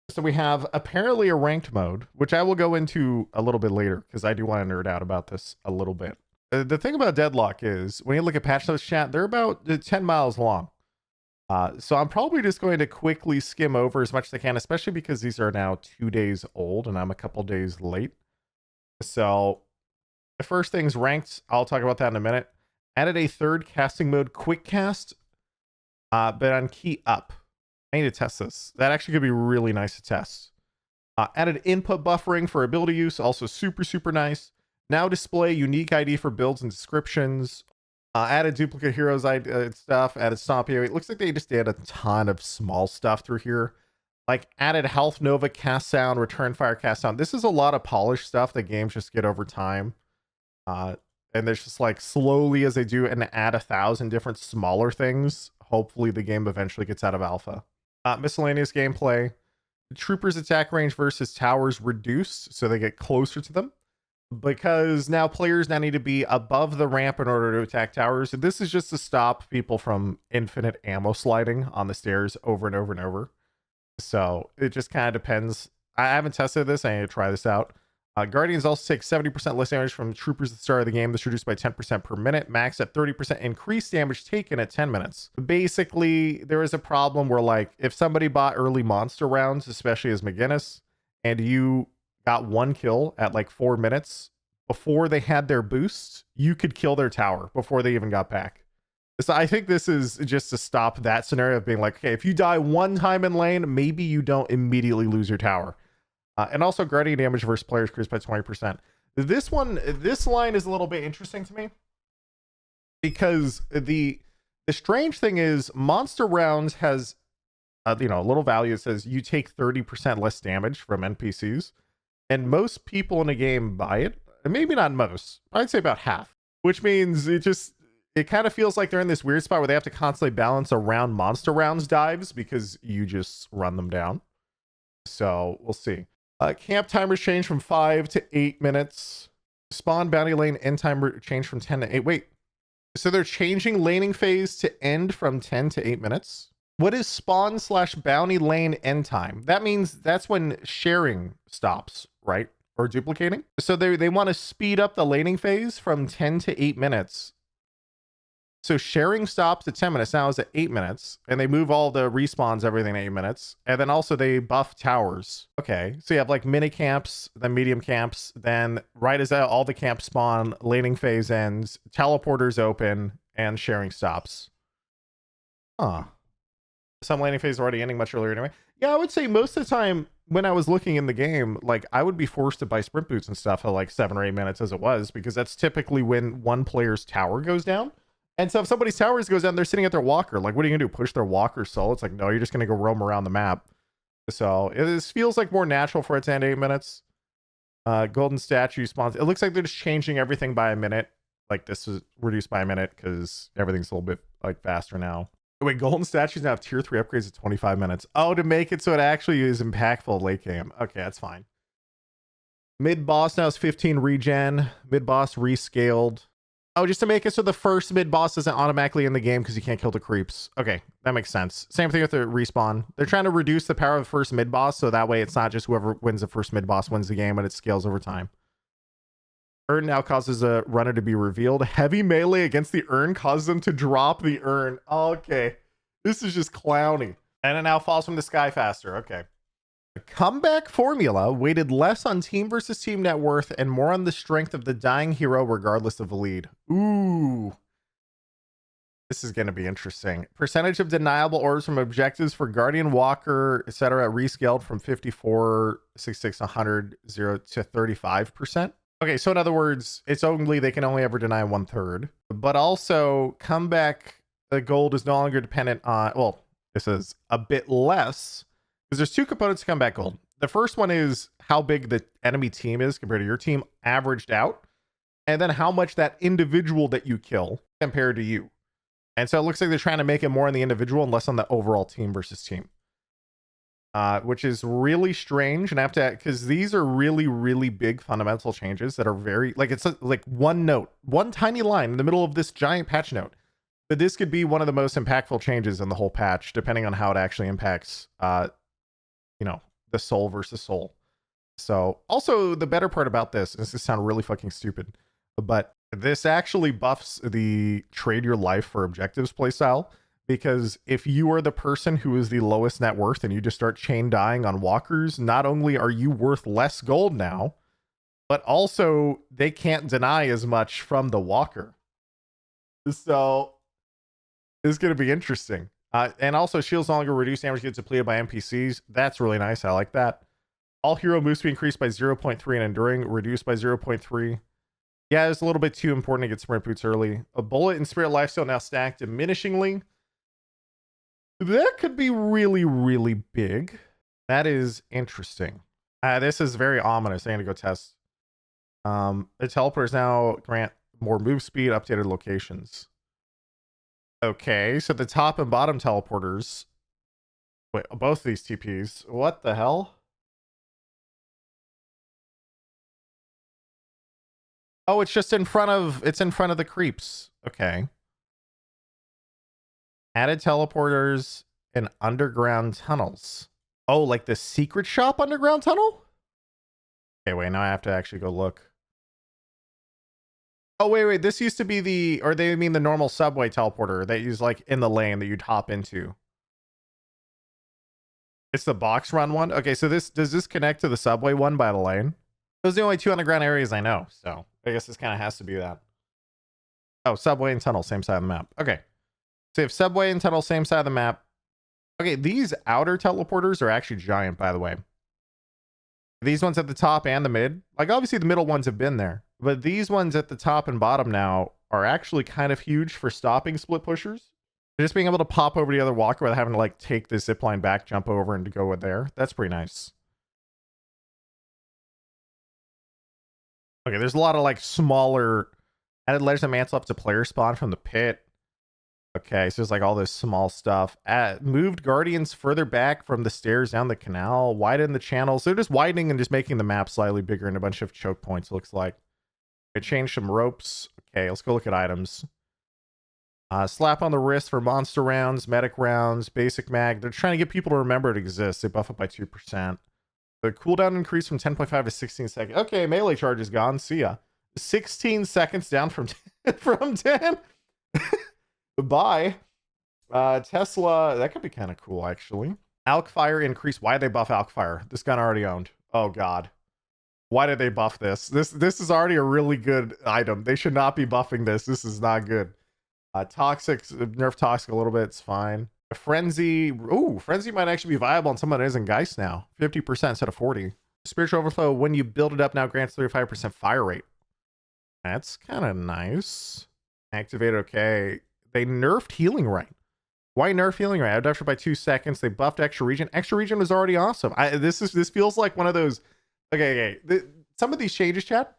So we have apparently a ranked mode, which I will go into a little bit later because I do want to nerd out about this a little bit. The thing about Deadlock is when you look at patch notes chat, they're about 10 miles long. So I'm probably just going to quickly skim over as much as I can, especially because these are now 2 days old and I'm a couple days late. So the first thing's ranked. I'll talk about that in a minute. Added a third casting mode, quick cast, but on key up. I need to test this. That actually could be really nice to test. Added input buffering for ability use, also super nice. Now display unique ID for builds and descriptions. Added duplicate heroes stuff, added stomp AoE. It looks like they just did a ton of small stuff through here. Like added health nova cast sound, return fire cast sound. This is a lot of polished stuff that games just get over time. And there's just like slowly as they do and add 1,000 different smaller things. Hopefully the game eventually gets out of alpha. Miscellaneous gameplay. The troopers attack range versus towers reduced, so they get closer to them. Because now players now need to be above the ramp in order to attack towers. And this is just to stop people from infinite ammo sliding on the stairs over and over and over. So it just kind of depends. I haven't tested this. I need to try this out. Guardians also take 70% less damage from troopers at the start of the game. This reduced by 10% per minute. Max at 30% increased damage taken at 10 minutes. Basically, there is a problem where, like, if somebody bought early monster rounds, especially as McGinnis, and you got 1 kill at like 4 minutes before they had their boost, you could kill their tower before they even got back. So I think this is just to stop that scenario of being like, okay, if you die 1 time in lane, maybe you don't immediately lose your tower. And also guardian damage versus players increased by 20%. This line is a little bit interesting to me because the strange thing is monster rounds has a little value. It says you take 30% less damage from NPCs, and most people in a game buy it. And maybe not most, I'd say about half, which means it kind of feels like they're in this weird spot where they have to constantly balance around monster rounds dives because you just run them down. So we'll see. Camp timers change from 5 to 8 minutes. Spawn bounty lane end timer change from 10 to 8. Wait, so they're changing laning phase to end from 10 to 8 minutes? What is spawn / bounty lane end time? That means that's when sharing stops, right? Or duplicating. So they want to speed up the laning phase from 10 to 8 minutes. So sharing stops at 10 minutes, now is at 8 minutes, and they move all the respawns, everything at 8 minutes. And then also they buff towers. Okay, so you have like mini camps, then medium camps, then right as all the camps spawn, laning phase ends, teleporters open, and sharing stops. Huh. Some laning phase already ending much earlier anyway. Yeah, I would say most of the time when I was looking in the game, like I would be forced to buy sprint boots and stuff at like 7 or 8 minutes as it was, because that's typically when one player's tower goes down. And so if somebody's towers goes down, they're sitting at their walker. Like, what are you gonna do? Push their walker soul? It's like, no, you're just gonna go roam around the map. So it feels like more natural for it to end 8 minutes. Golden statue spawns. It looks like they're just changing everything by a minute. Like this is reduced by a minute because everything's a little bit like faster now. Wait, golden statues now have tier 3 upgrades at 25 minutes. Oh, to make it so it actually is impactful late game. Okay, that's fine. Mid boss now is 15 regen. Mid boss rescaled. Oh, just to make it so the first mid boss isn't automatically in the game because you can't kill the creeps. Okay, that makes sense. Same thing with the respawn. They're trying to reduce the power of the first mid boss, so that way it's not just whoever wins the first mid boss wins the game, but it scales over time. Urn now causes a runner to be revealed. Heavy melee against the urn causes them to drop the urn. Okay, this is just clowny. And it now falls from the sky faster. Okay. The comeback formula weighted less on team versus team net worth and more on the strength of the dying hero regardless of the lead. Ooh. This is going to be interesting. Percentage of deniable orbs from objectives for Guardian, Walker, etc. rescaled from 54, 66, 100, 0 to 35%. Okay, so in other words, they can only ever deny 1/3. But also, comeback gold is no longer dependent on, well, this is a bit less, because there's 2 components to comeback gold. The first one is how big the enemy team is compared to your team averaged out, and then how much that individual that you kill compared to you. And so it looks like they're trying to make it more on the individual and less on the overall team versus team. Which is really strange, and I have to, because these are really big fundamental changes that are very, like, it's like one note, one tiny line in the middle of this giant patch note. But this could be one of the most impactful changes in the whole patch, depending on how it actually impacts, the soul versus soul. So also the better part about this is this sound really fucking stupid, but this actually buffs the trade your life for objectives playstyle, because if you are the person who is the lowest net worth and you just start chain dying on walkers, not only are you worth less gold now, but also they can't deny as much from the walker. So it's going to be interesting. And also shields no longer reduce damage gets depleted by NPCs. That's really nice. I like that. All hero move speed increased by 0.3 and enduring reduced by 0.3. Yeah, it's a little bit too important to get sprint boots early. A bullet and spirit lifesteal now stacked diminishingly. That could be really, really big. That is interesting. This is very ominous. I need to go test. The teleporters now grant more move speed, updated locations. Okay, so the top and bottom teleporters. Wait, both of these TPs. What the hell? Oh, it's just in front of the creeps. Okay. Added teleporters and underground tunnels. Oh, like the secret shop underground tunnel? Okay, wait, now I have to actually go look. Oh, wait, this used to be the, or they mean the normal subway teleporter that is like in the lane that you'd hop into. It's the box run one? Okay, so does this connect to the subway one by the lane? Those are the only two underground areas I know, so I guess this kind of has to be that. Oh, subway and tunnel, same side of the map. Okay. So you have subway and tunnel, same side of the map. Okay, these outer teleporters are actually giant, by the way. These ones at the top and the mid. Like, obviously the middle ones have been there, but these ones at the top and bottom now are actually kind of huge for stopping split pushers. Just being able to pop over the other walker without having to, like, take the zip line back, jump over, and to go with there. That's pretty nice. Okay, there's a lot of, like, smaller added layers of mantle up to player spawn from the pit. Okay, so there's like all this small stuff. Moved guardians further back from the stairs down the canal, widen the channels. So they're just widening and just making the map slightly bigger and a bunch of choke points, looks like. They changed some ropes. Okay, let's go look at items. Slap on the wrist for monster rounds, medic rounds, basic mag. They're trying to get people to remember it exists. They buff it by 2%. The cooldown increase from 10.5 to 16 seconds. Okay, melee charge is gone. See ya. 16 seconds down from 10. From 10. Goodbye. Tesla, that could be kind of cool, actually. Alk Fire increase. Why did they buff Alk Fire? This gun already owned. Oh, God. Why did they buff this? This is already a really good item. They should not be buffing this. This is not good. Toxic, nerf Toxic a little bit. It's fine. Frenzy. Ooh, Frenzy might actually be viable on someone that isn't Geist now. 50% instead of 40. Spiritual Overflow, when you build it up now, grants 35% fire rate. That's kind of nice. Activate, okay. They nerfed healing right. Why nerf healing right? I buffed it by 2 seconds. They buffed extra regen. Extra regen was already awesome. This feels like one of those. Okay. Some of these changes, chat.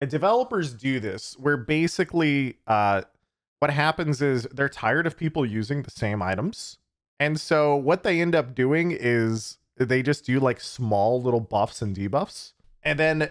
And developers do this where basically what happens is they're tired of people using the same items, and so what they end up doing is they just do like small little buffs and debuffs, and then,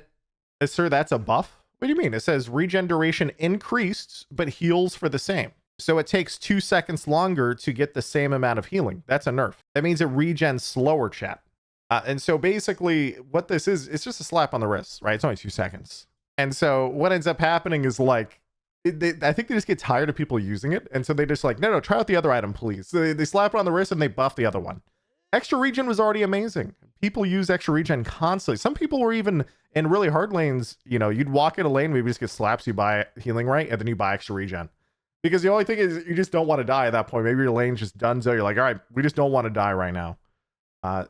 sir, that's a buff. What do you mean? It says regen duration increased, but heals for the same. So it takes 2 seconds longer to get the same amount of healing. That's a nerf. That means it regens slower, chat. And so basically what this is, it's just a slap on the wrist, right? It's only 2 seconds. And so what ends up happening is like, I think they just get tired of people using it. And so they just like, no, try out the other item, please. So they slap it on the wrist and they buff the other one. Extra regen was already amazing. People use extra regen constantly. Some people were even in really hard lanes, you'd walk in a lane, maybe just get slaps, you buy healing right, and then you buy extra regen. Because the only thing is you just don't want to die at that point. Maybe your lane's just done, so you're like, all right, we just don't want to die right now.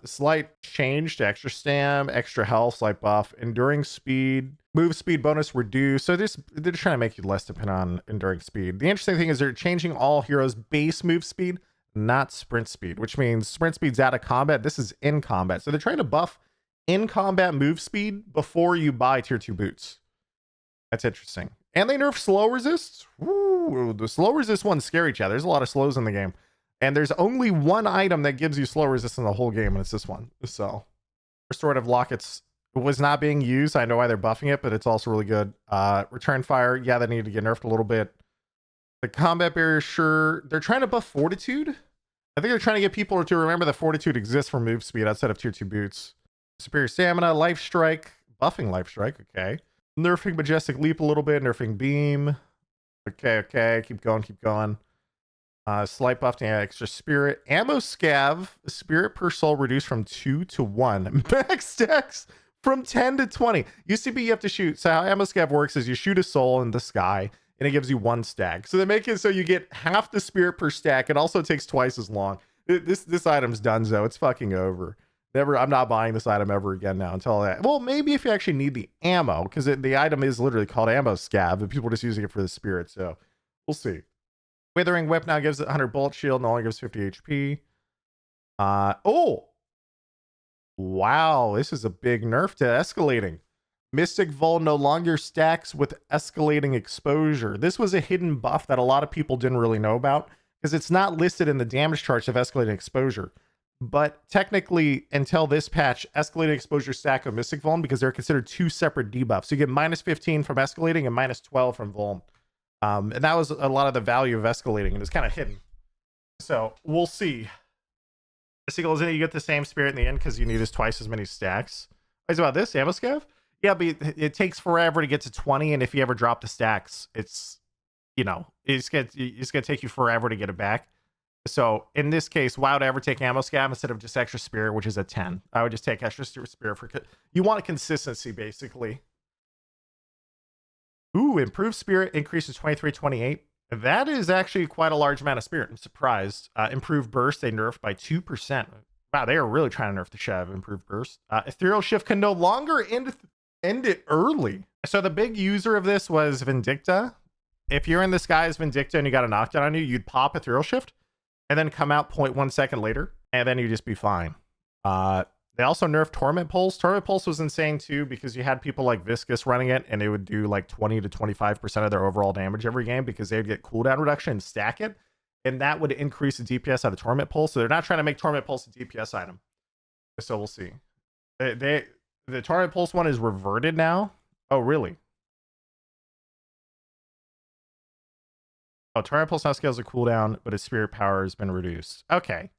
Slight change to extra stam, extra health, slight buff, enduring speed, move speed bonus reduced. So they're trying to make you less dependent on enduring speed. The interesting thing is they're changing all heroes' base move speed, not sprint speed, which means sprint speed's out of combat. This is in combat. So they're trying to buff in combat move speed before you buy tier 2 boots. That's interesting. And they nerf slow resist. Ooh, the slow resist one's scary, chat. There's a lot of slows in the game. And there's only one item that gives you slow resist in the whole game, and it's this one. So restorative lockets was not being used. I know why they're buffing it, but it's also really good. Return fire, yeah, they need to get nerfed a little bit. The combat barrier, sure. They're trying to buff fortitude. I think they're trying to get people to remember that Fortitude exists for move speed outside of tier 2 boots. Superior Stamina, Life Strike, buffing Life Strike, okay. Nerfing Majestic Leap a little bit, nerfing Beam. Okay, keep going. Slight buff to extra Spirit. Ammo Scav, Spirit per soul reduced from 2 to 1. Max stacks from 10 to 20. UCB you have to shoot. So how Ammo Scav works is you shoot a soul in the sky, and it gives you 1 stack. So they make it so you get half the spirit per stack. It also takes twice as long. This item's done, though. It's fucking over. I'm not buying this item ever again now until that. Well, maybe if you actually need the ammo, because the item is literally called Ammo Scav, and people are just using it for the spirit. So we'll see. Withering Whip now gives it 100 bullet shield and only gives 50 HP. Oh! Wow, this is a big nerf to escalating. Mystic Vol no longer stacks with escalating exposure. This was a hidden buff that a lot of people didn't really know about because it's not listed in the damage charts of escalating exposure. But technically, until this patch, escalating exposure stack of Mystic Vuln because they're considered 2 separate debuffs. So you get minus 15 from escalating and minus 12 from Vuln. And that was a lot of the value of escalating, and it's kind of hidden. So we'll see. Seagull, isn't it? You get the same spirit in the end because you need just twice as many stacks. Is about this Ammo Scav? Yeah, but it takes forever to get to 20, and if you ever drop the stacks, it's it's gonna take you forever to get it back. So in this case, why would I ever take Ammo Scav instead of just extra spirit, which is a 10? I would just take extra spirit for you want a consistency basically. Ooh, improved spirit increases 23-28. That is actually quite a large amount of spirit. I'm surprised. Improved burst, they nerfed by 2%. Wow, they are really trying to nerf the Chev. Improved burst. Ethereal Shift can no longer end it early. So the big user of this was Vindicta. If you're in the sky as Vindicta and you got a knockdown on you, you'd pop Ethereal Shift and then come out 0.1 second later, and then you'd just be fine. They also nerfed Torment Pulse. Torment Pulse was insane too because you had people like Viscous running it, and it would do like 20 to 25% of their overall damage every game because they'd get cooldown reduction and stack it, and that would increase the DPS out of Torment Pulse. So they're not trying to make Torment Pulse a DPS item. So we'll see. The Torment Pulse one is reverted now. Oh, really? Oh, Torment Pulse now scales a cooldown, but his spirit power has been reduced. Okay.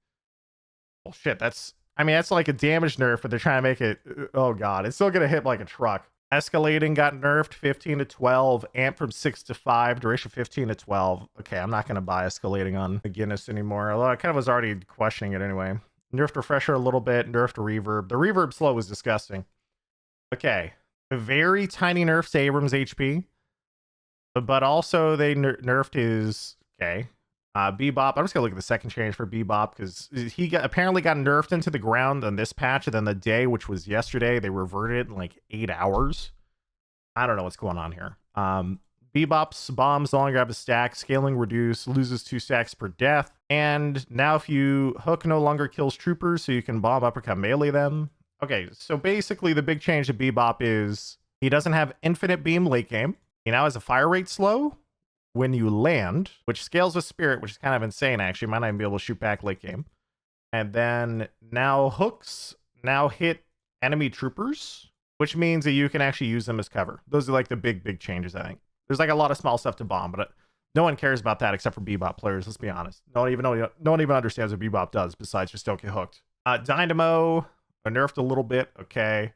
Well, shit, that's like a damage nerf, but they're trying to make it, oh god, it's still gonna hit like a truck. Escalating got nerfed 15 to 12, amp from 6 to 5, duration 15 to 12. Okay, I'm not gonna buy escalating on the Guinness anymore, although I kind of was already questioning it anyway. Nerfed refresher a little bit, nerfed reverb. The reverb slow was disgusting. Okay, a very tiny nerf to Abrams HP, but also they nerfed his, okay. Bebop, I'm just gonna look at the second change for Bebop because he apparently got nerfed into the ground on this patch, and then the day, which was yesterday, they reverted it in like 8 hours. I don't know what's going on here. Bebop's bombs no longer have a stack, scaling reduced, loses 2 stacks per death, and now if you hook no longer kills troopers, so you can bomb uppercut melee them. Okay, so basically the big change to Bebop is he doesn't have infinite beam late game. He now has a fire rate slow when you land, which scales with spirit, which is kind of insane actually. Might not even be able to shoot back late game. And then now hooks now hit enemy troopers, which means that you can actually use them as cover. Those are like the big changes, I think. There's like a lot of small stuff to bomb, but no one cares about that except for Bebop players, let's be honest. No one even understands what Bebop does besides just don't get hooked. Dynamo nerfed a little bit, okay.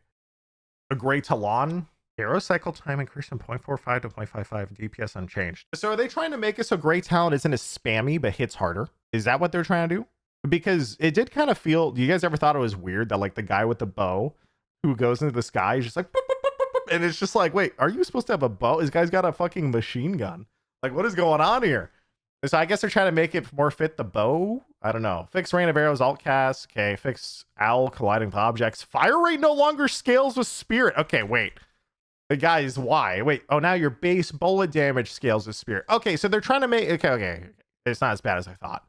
A Grey Talon, arrow cycle time increased from 0.45 to 0.55, DPS unchanged. So are they trying to make it so Grey Talon isn't as spammy but hits harder? Is that what they're trying to do? Because it did kind of feel, do you guys ever thought it was weird that like the guy with the bow who goes into the sky is just like, boop, boop, boop, boop, boop, and it's just like, wait, are you supposed to have a bow? This guy's got a fucking machine gun. Like, what is going on here? So I guess they're trying to make it more fit the bow. I don't know. Fix rain of arrows, alt cast. Okay, fix owl colliding with objects. Fire rate no longer scales with spirit. Okay, wait. The guys, why? Wait, oh, now your base bullet damage scales with spirit. Okay, so they're trying to make, okay. It's not as bad as I thought.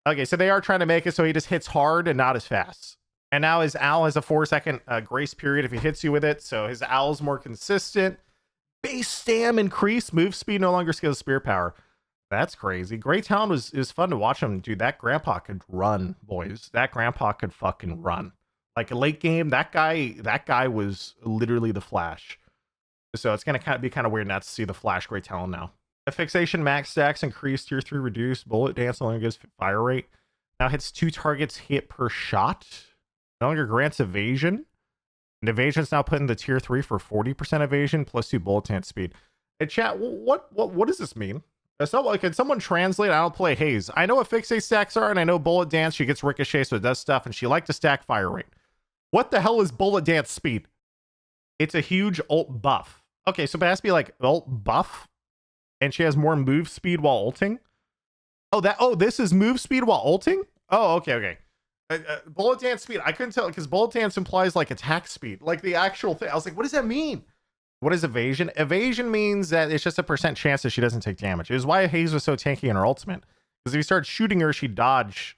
Okay, so they are trying to make it so he just hits hard and not as fast. And now his owl has a 4-second grace period if he hits you with it. So his owl's more consistent. Base stam increase. Move speed no longer scales spirit power. That's crazy. Grey Talon is fun to watch him. Dude, that grandpa could run, boys. That grandpa could fucking run. Like a late game, that guy was literally the Flash. So it's going to be kind of weird not to see the Flash Grey Talon now. The fixation max stacks increased, tier 3 reduced, bullet dance only gives fire rate. Now hits 2 targets hit per shot. No longer grants evasion. And evasion's now put in the tier 3 for 40% evasion plus 2 bullet dance speed. Hey, chat, what does this mean? Can someone translate? I don't play Haze. I know what fixate stacks are, and I know bullet dance. She gets ricochet, so it does stuff, and she likes to stack fire rate. What the hell is bullet dance speed? It's a huge ult buff. Okay, so it has to be like ult buff, and she has more move speed while ulting. This is move speed while ulting. Oh, okay. Bullet dance speed. I couldn't tell because bullet dance implies like attack speed, like the actual thing. I was like, what does that mean? What is evasion? Evasion means that it's just a % chance that she doesn't take damage. It was why Haze was so tanky in her ultimate. Because if you start shooting her, she'd dodge,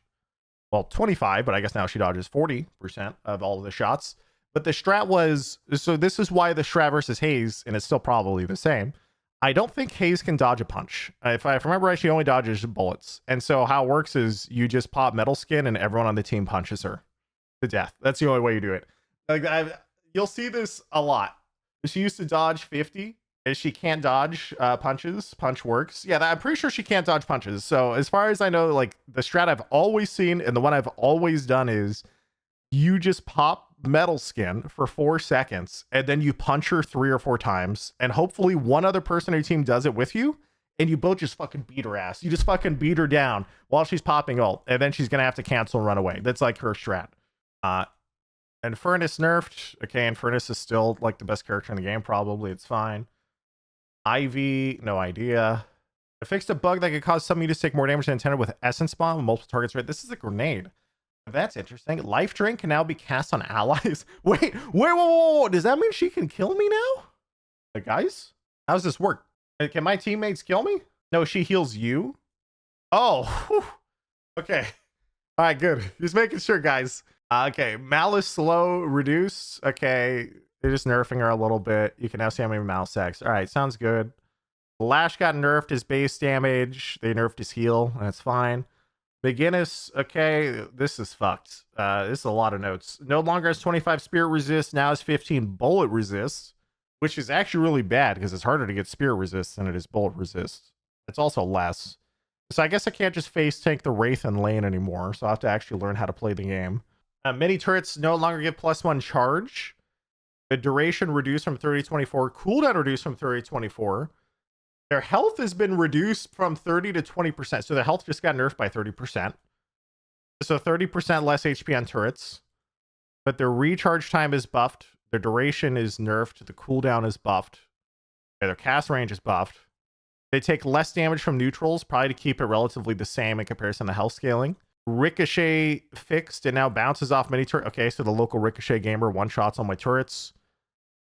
well, 25, but I guess now she dodges 40% of all of the shots. But the strat was, so this is why the strat versus Haze, and it's still probably the same. I don't think Haze can dodge a punch. If I remember right, she only dodges bullets. And so how it works is you just pop metal skin and everyone on the team punches her to death. That's the only way you do it. You'll see this a lot. She used to dodge 50, and she can't dodge punches. Punch works. Yeah, I'm pretty sure she can't dodge punches. So as far as I know, like the strat I've always seen and the one I've always done is you just pop metal skin for 4 seconds, and then you punch her 3 or 4 times, and hopefully one other person on your team does it with you, and you both just fucking beat her ass. You just fucking beat her down while she's popping ult, and then she's gonna have to cancel and run away. That's like her strat. And Furnace nerfed. Okay, and Furnace is still like the best character in the game, probably. It's fine. Ivy, no idea. I fixed a bug that could cause some units to take more damage than intended with Essence Bomb with multiple targets. Right, this is a grenade. That's interesting. Life Drain can now be cast on allies. Wait, whoa. Does that mean she can kill me now? Like, guys, how does this work? Can my teammates kill me? No, she heals you. Oh, whew. Okay. All right, good. Just making sure, guys. Okay, Malice slow reduce. Okay, they're just nerfing her a little bit. You can now see how many Malice attacks. All right, sounds good. Lash got nerfed his base damage. They nerfed his heal. That's fine. Beginnis, okay, this is fucked. This is a lot of notes. No longer has 25 spirit resist. Now has 15 bullet resist, which is actually really bad because it's harder to get spirit resist than it is bullet resist. It's also less. So I guess I can't just face tank the Wraith and lane anymore. So I have to actually learn how to play the game. Mini turrets no longer give +1 charge. The duration reduced from 30 to 24. Cooldown reduced from 30 to 24. Their health has been reduced from 30 to 20%. So their health just got nerfed by 30%. So 30% less HP on turrets. But their recharge time is buffed. Their duration is nerfed. The cooldown is buffed. Their cast range is buffed. They take less damage from neutrals, probably to keep it relatively the same in comparison to health scaling. Ricochet fixed and now bounces off mini turret. Okay, so the local Ricochet gamer one-shots on my turrets.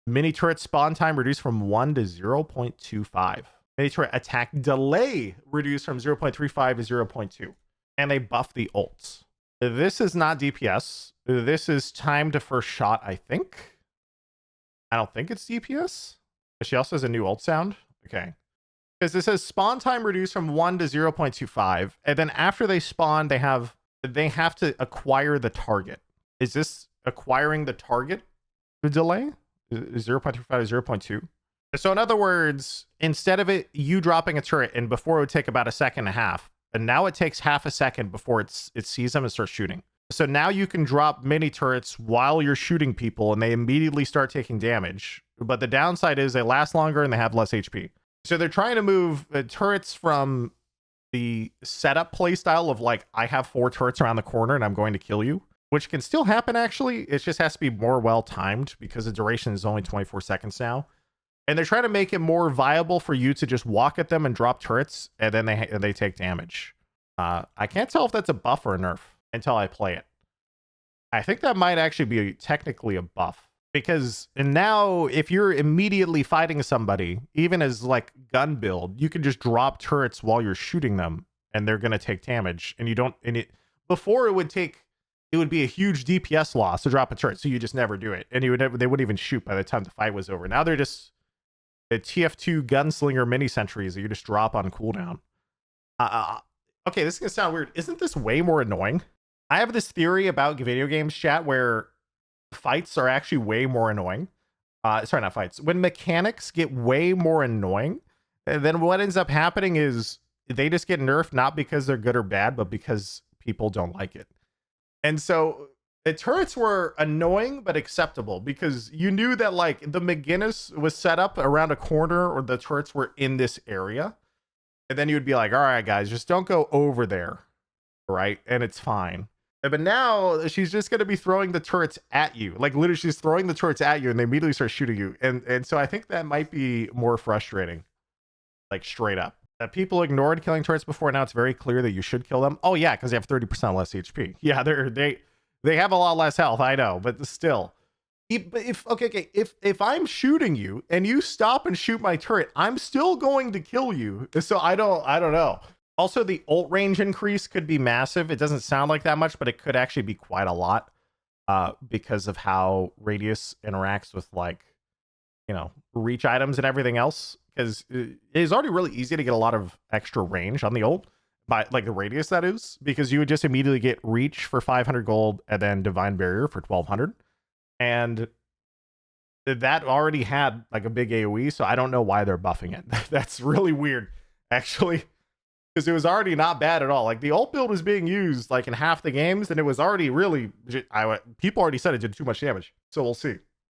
Mini turret spawn time reduced from 1 to 0.25. Mini turret attack delay reduced from 0.35 to 0.2. And they buff the ults. This is not DPS. This is time to first shot, I think. I don't think it's DPS. She also has a new ult sound. Okay. Because it says spawn time reduced from 1 to 0.25. And then after they spawn, they have to acquire the target. Is this acquiring the target the delay? Is 0.35 to 0.2? So in other words, instead of you dropping a turret, and before it would take about 1.5 seconds, and now it takes half a second before it sees them and starts shooting. So now you can drop mini turrets while you're shooting people, and they immediately start taking damage. But the downside is they last longer and they have less HP. So they're trying to move turrets from the setup playstyle of like, I have 4 turrets around the corner and I'm going to kill you, which can still happen actually. It just has to be more well timed because the duration is only 24 seconds now. And they're trying to make it more viable for you to just walk at them and drop turrets, and then they take damage. I can't tell if that's a buff or a nerf until I play it. I think that might actually be technically a buff. Because now, if you're immediately fighting somebody, even as like gun build, you can just drop turrets while you're shooting them, and they're gonna take damage. And you don't. And it before it would be a huge DPS loss to drop a turret, so you just never do it, and they wouldn't even shoot by the time the fight was over. Now they're just a TF2 gunslinger mini sentries that you just drop on cooldown. Okay, this is gonna sound weird. Isn't this way more annoying? I have this theory about video games chat where fights are actually way more annoying. Sorry, not fights. When mechanics get way more annoying, then what ends up happening is they just get nerfed, not because they're good or bad, but because people don't like it. And so the turrets were annoying but acceptable because you knew that like the McGinnis was set up around a corner or the turrets were in this area. And then you would be like, all right, guys, just don't go over there. Right. And it's fine. But now she's just going to be throwing the turrets at you. Like literally she's throwing the turrets at you and they immediately start shooting you. And so I think that might be more frustrating. Like straight up. That people ignored killing turrets before. Now it's very clear that you should kill them. Oh yeah, because they have 30% less HP. Yeah, they have a lot less health, I know, but still. If I'm shooting you and you stop and shoot my turret, I'm still going to kill you. So I don't know. Also, the ult range increase could be massive. It doesn't sound like that much, but it could actually be quite a lot because of how Radius interacts with like, reach items and everything else. Because it is already really easy to get a lot of extra range on the ult, by like the Radius that is, because you would just immediately get reach for 500 gold and then Divine Barrier for 1200. And that already had like a big AoE, so I don't know why they're buffing it. That's really weird, actually. Because it was already not bad at all. Like the ult build was being used like in half the games, and it was already really, people already said it did too much damage. So we'll see.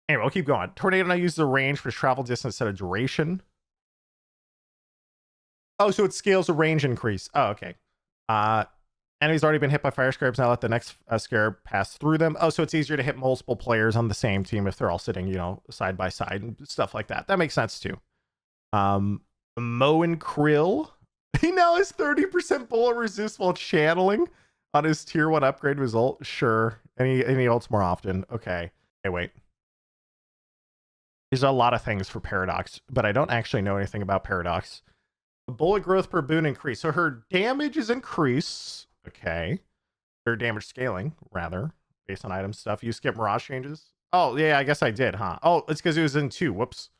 Anyway, we'll keep going. Tornado now uses the range for travel distance instead of duration. Oh, so it scales the range increase. Oh, okay. Enemies already been hit by fire scarabs. Now let the next scarab pass through them. Oh, so it's easier to hit multiple players on the same team if they're all sitting, side by side and stuff like that. That makes sense too. Mo and Krill. He now has 30% bullet resist while channeling on his tier 1 upgrade result. Sure. And he ults more often. Okay. Hey, wait. There's a lot of things for Paradox, but I don't actually know anything about Paradox. Bullet growth per boon increase. So her damage is increased. Okay. Her damage scaling, rather, based on item stuff. You skip Mirage changes. Oh, yeah, I guess I did, huh? Oh, it's because it was in 2. Whoops.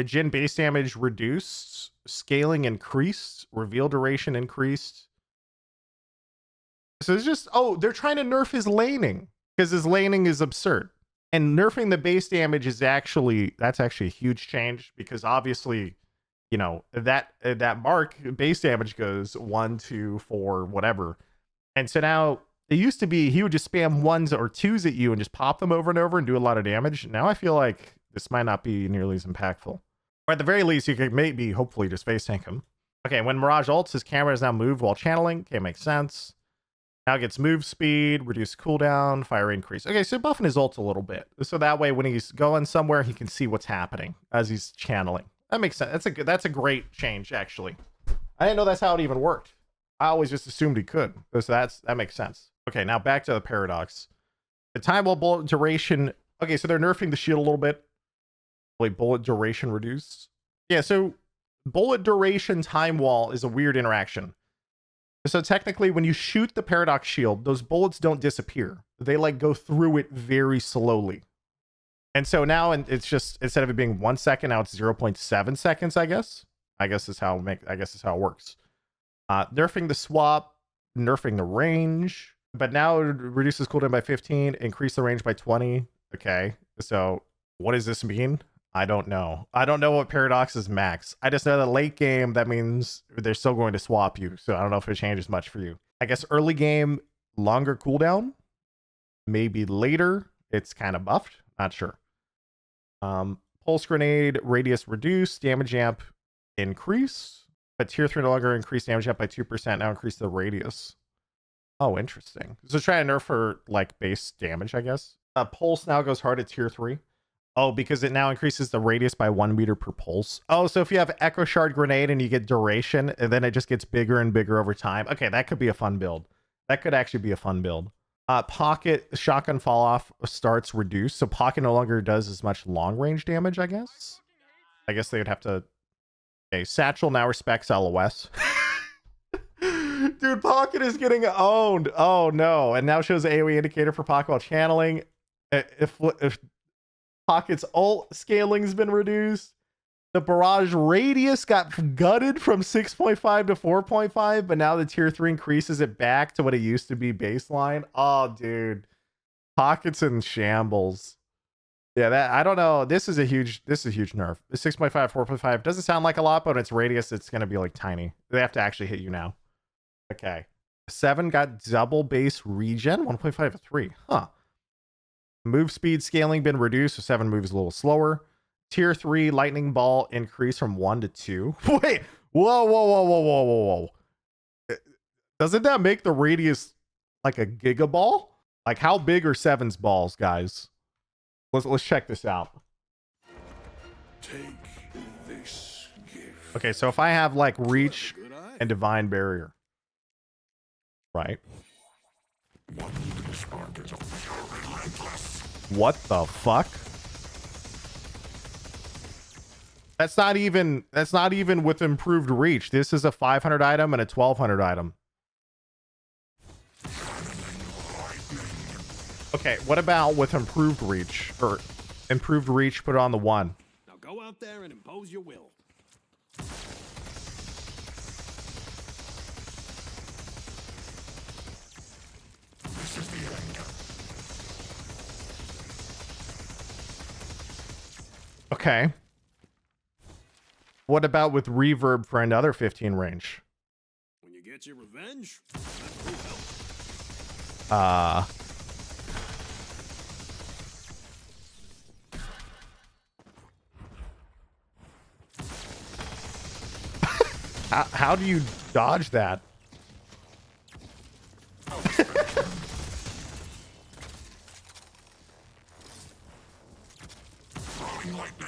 Jin base damage reduced. Scaling increased. Reveal duration increased. So it's just, they're trying to nerf his laning because his laning is absurd. And nerfing the base damage is that's actually a huge change because obviously, that mark base damage goes 1, 2, 4, whatever. And so now it used to be he would just spam 1s or 2s at you and just pop them over and over and do a lot of damage. Now I feel like this might not be nearly as impactful. Or at the very least, you could maybe hopefully just face tank him. Okay, when Mirage ults, his camera is now moved while channeling. Okay, makes sense. Now gets move speed, reduced cooldown, fire increase. Okay, so buffing his ult a little bit. So that way when he's going somewhere, he can see what's happening as he's channeling. That makes sense. That's a great change, actually. I didn't know that's how it even worked. I always just assumed he could. So that makes sense. Okay, now back to the Paradox. The time while bullet duration. Okay, so they're nerfing the shield a little bit. Wait, bullet duration reduced? Yeah, so bullet duration time wall is a weird interaction. So technically, when you shoot the Paradox shield, those bullets don't disappear. They like go through it very slowly. And so now it's just, instead of it being 1 second, now it's 0.7 seconds, I guess. I guess is how it works. Nerfing the swap, nerfing the range, but now it reduces cooldown by 15, increase the range by 20. Okay, so what does this mean? I don't know. I don't know what Paradox is max. I just know that late game, that means they're still going to swap you. So I don't know if it changes much for you. I guess early game, longer cooldown. Maybe later, it's kind of buffed. Not sure. Pulse grenade, radius reduced, damage amp increase. But tier 3 no longer increased damage amp by 2%. Now increase the radius. Oh, interesting. So try to nerf for like base damage, I guess. Pulse now goes hard at tier 3. Oh, because it now increases the radius by 1 meter per pulse. Oh, so if you have Echo Shard Grenade and you get duration, and then it just gets bigger and bigger over time. Okay, that could be a fun build. That could actually be a fun build. Pocket Shotgun Fall Off starts reduced. So Pocket no longer does as much long range damage, I guess. I guess they would have to... Okay, Satchel now respects LOS. Dude, Pocket is getting owned. Oh, no. And now shows the AoE indicator for Pocket while channeling. If Pocket's ult scaling's been reduced. The barrage radius got gutted from 6.5 to 4.5, but now the tier 3 increases it back to what it used to be baseline. Oh, dude. Pocket's in shambles. Yeah, that I don't know. This is a huge nerf. 6.5, 4.5 doesn't sound like a lot, but its radius, it's gonna be like tiny. They have to actually hit you now. Okay. 7 got double base regen, 1.5 to 3. Huh. Move speed scaling been reduced, so 7 moves a little slower. Tier 3 lightning ball increase from 1 to 2. Wait, whoa. Doesn't that make the radius like a gigaball? Like, how big are 7's balls, guys? Let's check this out. Take this gift. Okay, so if I have like reach and divine barrier, right? What the fuck? That's not even with improved reach. This is a 500 item and a 1200 item. Okay, what about with improved reach? Or improved reach, put it on the 1. Now go out there and impose your will. This is the end. Okay. What about with reverb for another 15 range? When you get your revenge, how do you dodge that?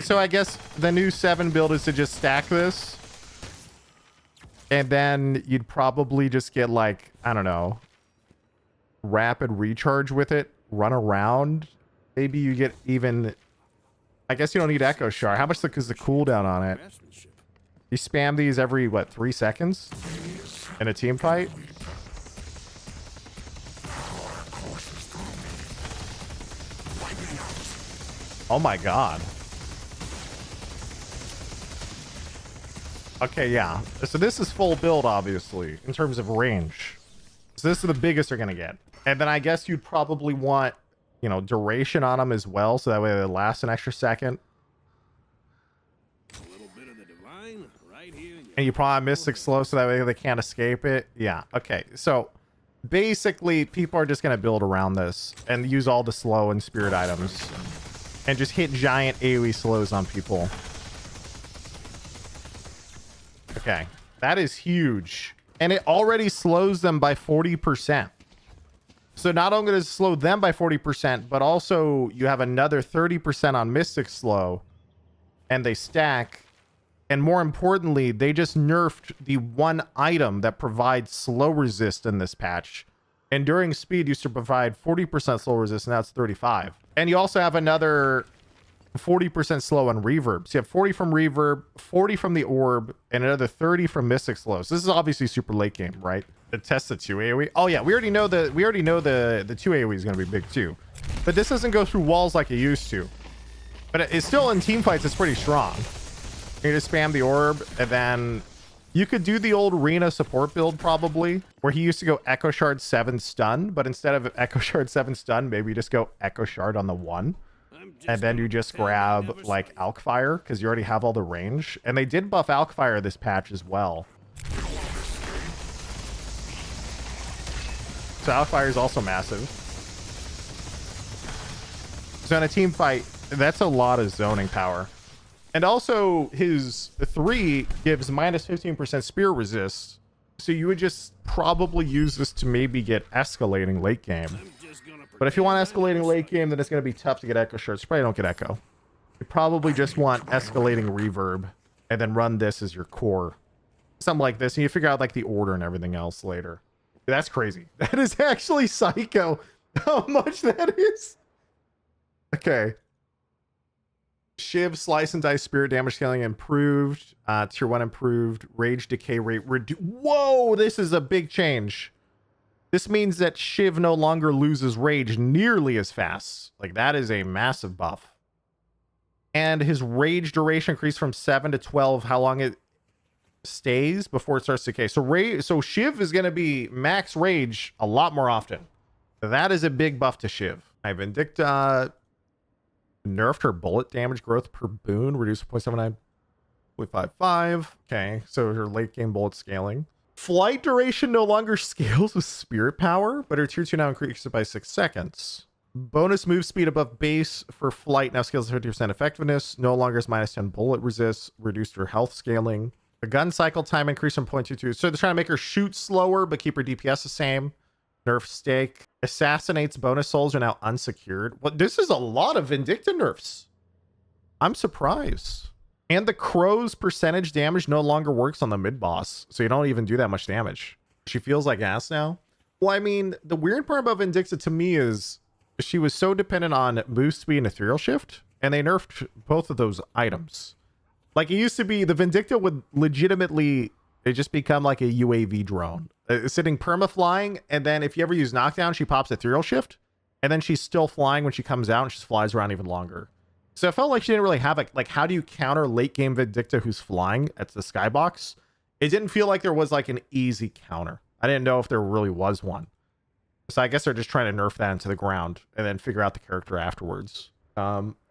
So I guess the new 7 build is to just stack this. And then you'd probably just get like, I don't know, rapid recharge with it, run around. Maybe you get even, I guess you don't need Echo Shard. How much is the cooldown on it? You spam these every, what, 3 seconds? In a team fight? Oh my god. Okay, yeah. So this is full build, obviously, in terms of range. So this is the biggest they're going to get. And then I guess you'd probably want, you know, duration on them as well, so that way they last an extra second. a little bit of the divine right here. And you probably have Mystic Slow, so that way they can't escape it. Yeah, okay. So basically, people are just going to build around this and use all the slow and spirit items. And just hit giant AoE slows on people. Okay, that is huge. And it already slows them by 40%. So not only does it slow them by 40%, but also you have another 30% on Mystic Slow. And they stack. And more importantly, they just nerfed the one item that provides slow resist in this patch. Enduring Speed used to provide 40% slow resist, and now it's 35. And you also have another 40% slow on reverb. So you have 40 from reverb, 40 from the orb, and another 30 from Mystic Slow. So this is obviously super late game, right? To test the 2 AoE. Oh yeah, we already know the 2 AoE is going to be big too. But this doesn't go through walls like it used to. But it's still in team fights, it's pretty strong. You just spam the orb, and then you could do the old Rena support build probably, where he used to go Echo Shard 7 stun, but instead of Echo Shard 7 stun, maybe you just go Echo Shard on the 1. And then you just grab like Alkfire because you already have all the range. And they did buff Alkfire this patch as well. So Alkfire is also massive. So in a team fight, that's a lot of zoning power. And also his 3 gives minus 15% spear resist. So you would just probably use this to maybe get escalating late game. But if you want escalating late game, then it's going to be tough to get Echo Shards. You probably don't get Echo. You probably just want escalating reverb and then run this as your core. Something like this. And you figure out like the order and everything else later. That's crazy. That is actually psycho how much that is. Okay. Shiv, Slice and Dice, Spirit damage scaling improved. Tier 1 improved. Rage decay rate reduced. Whoa, this is a big change. This means that Shiv no longer loses rage nearly as fast. Like, that is a massive buff. And his rage duration increased from 7 to 12. How long it stays before it starts to decay. So Shiv is going to be max rage a lot more often. That is a big buff to Shiv. Vindicta nerfed her bullet damage growth per boon, reduced 0.79, 0.55. Okay, so her late game bullet scaling. Flight duration no longer scales with spirit power, but her tier 2 now increases by 6 seconds. Bonus move speed above base for flight now scales to 50% effectiveness. No longer is -10 bullet resist. Reduced her health scaling. The gun cycle time increased from 0.22. So they're trying to make her shoot slower, but keep her DPS the same. Nerf stake. Assassinates bonus souls are now unsecured. What? This is a lot of Vindicta nerfs. I'm surprised. And the crow's percentage damage no longer works on the mid boss, so you don't even do that much damage. She feels like ass now. Well, I mean, the weird part about Vindicta to me is she was so dependent on move speed and ethereal shift, and they nerfed both of those items. Like, it used to be the Vindicta would legitimately it just become like a UAV drone, sitting perma flying, and then if you ever use knockdown, she pops ethereal shift, and then she's still flying when she comes out, and she just flies around even longer. So it felt like she didn't really have like how do you counter late game Vindicta who's flying at the skybox? It didn't feel like there was like an easy counter. I didn't know if there really was one. So I guess they're just trying to nerf that into the ground and then figure out the character afterwards.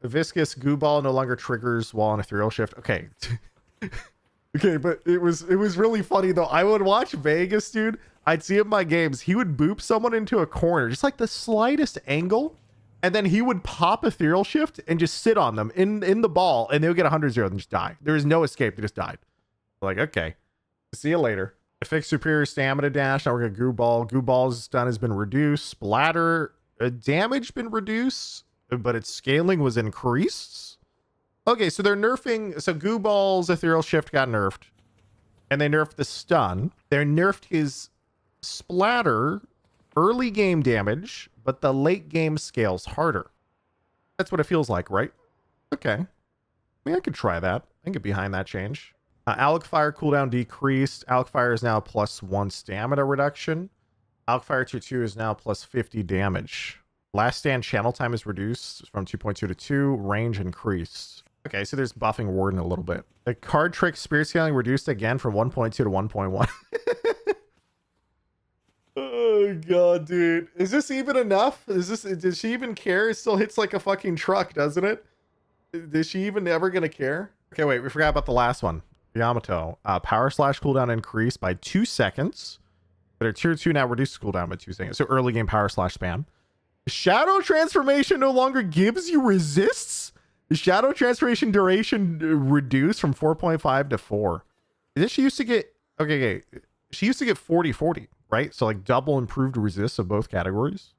Viscous goo ball no longer triggers while on ethereal shift. Okay. Okay, but it was really funny though. I would watch Vegas, dude. I'd see him in my games. He would boop someone into a corner, just like the slightest angle. And then he would pop ethereal shift and just sit on them in the ball, and they would get 100-0 and just die. There is no escape. They just died. Like, okay. See you later. Fixed superior stamina dash. Now we're gonna goo ball. Goo ball's stun has been reduced. Splatter damage been reduced, but its scaling was increased. Okay, so they're nerfing. So goo ball's ethereal shift got nerfed, and they nerfed the stun. They nerfed his splatter early game damage, but the late game scales harder. That's what it feels like, right? Okay. I mean, I could try that. I can get behind that change. Alec Fire cooldown decreased. Alec Fire is now +1 stamina reduction. Alec Fire tier 2 is now +50 damage. Last stand channel time is reduced from 2.2 to 2. Range increased. Okay, so there's buffing Warden a little bit. The card trick spirit scaling reduced again from 1.2 to 1.1. Oh god, dude. Is this even enough? Does she even care? It still hits like a fucking truck, doesn't it? Is she even ever gonna care? Okay, wait, we forgot about the last one. Yamato. Power slash cooldown increased by 2 seconds. But her tier 2 now reduces cooldown by 2 seconds. So early game power slash spam. Shadow transformation no longer gives you resists. The shadow transformation duration reduced from 4.5 to 4. Did she used to get okay. She used to get 40-40, right? So like double improved resists of both categories.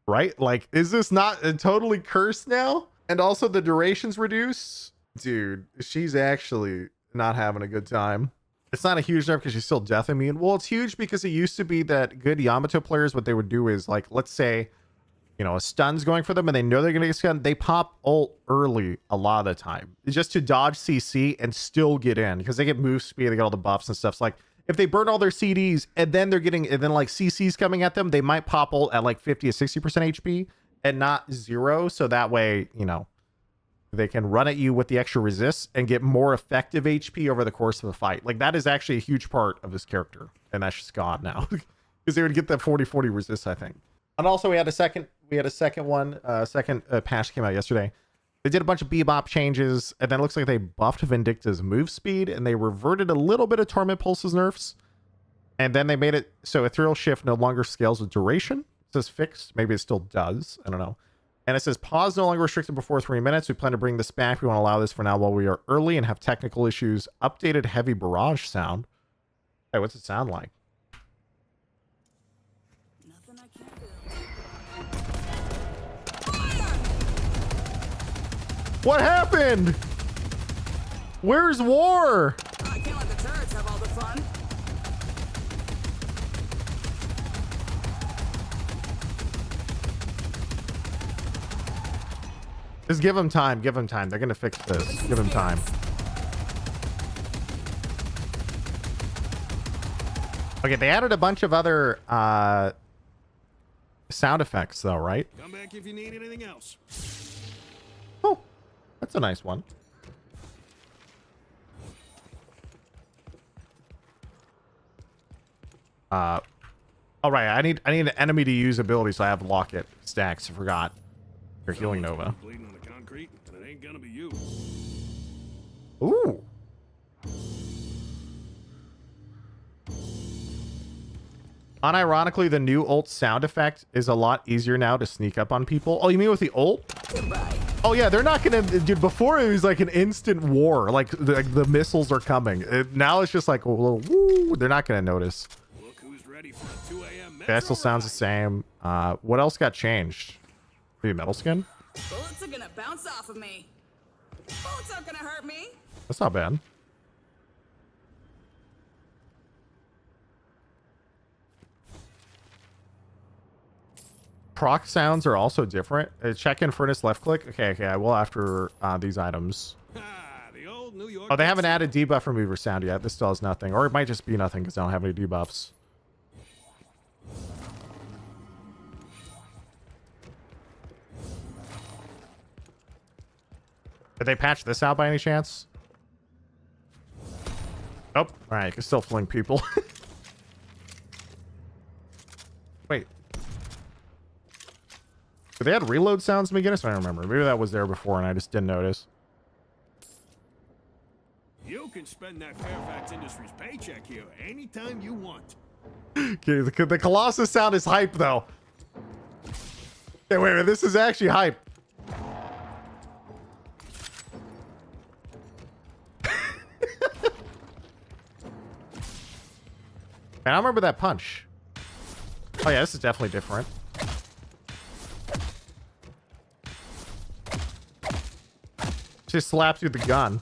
Right? Like, is this not totally cursed now? And also the duration's reduced? Dude, she's actually not having a good time. It's not a huge nerf because she's still death immune. Well, it's huge because it used to be that good Yamato players, what they would do is, like, let's say, you know, a stun's going for them and they know they're going to get stunned. They pop ult early a lot of the time just to dodge CC and still get in because they get move speed. They get all the buffs and stuff. So, like, if they burn all their CDs and then they're getting, and then like CC's coming at them, they might pop ult at like 50 or 60% HP and not 0. So that way, you know, they can run at you with the extra resists and get more effective HP over the course of a fight. Like, that is actually a huge part of this character. And that's just gone now because they would get that 40-40 resist, I think. And also we had a second patch came out yesterday. They did a bunch of bebop changes, and then it looks like they buffed Vindicta's move speed, and they reverted a little bit of Torment Pulse's nerfs. And then they made it so Ethereal Shift no longer scales with duration. It says fixed. Maybe it still does. I don't know. And it says pause no longer restricted before 3 minutes. We plan to bring this back. We want to allow this for now while we are early and have technical issues. Updated heavy barrage sound. Hey, what's it sound like? Nothing I can't do. What happened? Where's war? I can't let the turrets have all the fun. Just give them time. Give them time. They're going to fix this. Give them time. Okay, they added a bunch of other sound effects, though, right? Come back if you need anything else. Oh, that's a nice one. All right, I need an enemy to use ability, so I have locket stacks. I forgot. You're healing Nova. Bleeding on the concrete, and it ain't gonna be you. Ooh. Unironically, the new ult sound effect is a lot easier now to sneak up on people. Oh, you mean with the ult? Goodbye. Oh yeah, they're not gonna, dude. Before it was like an instant war, like the missiles are coming. Now it's just like a little woo. They're not gonna notice. Look who's ready for a 2 a.m. That still sounds the same. What else got changed? Maybe metal skin? Bullets are gonna bounce off of me. Bullets aren't gonna hurt me. That's not bad. Proc sounds are also different. Check in furnace left click. Okay, I will after these items. The old New York. Oh, they haven't added debuff remover sound yet. This still has nothing. Or it might just be nothing because I don't have any debuffs. Did they patch this out by any chance? Oh, alright, you can still fling people. Wait. Did they add reload sounds to begin? I don't remember. Maybe that was there before and I just didn't notice. You can spend that Fairfax Industries paycheck here anytime you want. Okay, the Colossus sound is hype though. Okay, wait, this is actually hype. Man, I don't remember that punch. Oh yeah, this is definitely different. Just slaps you with the gun.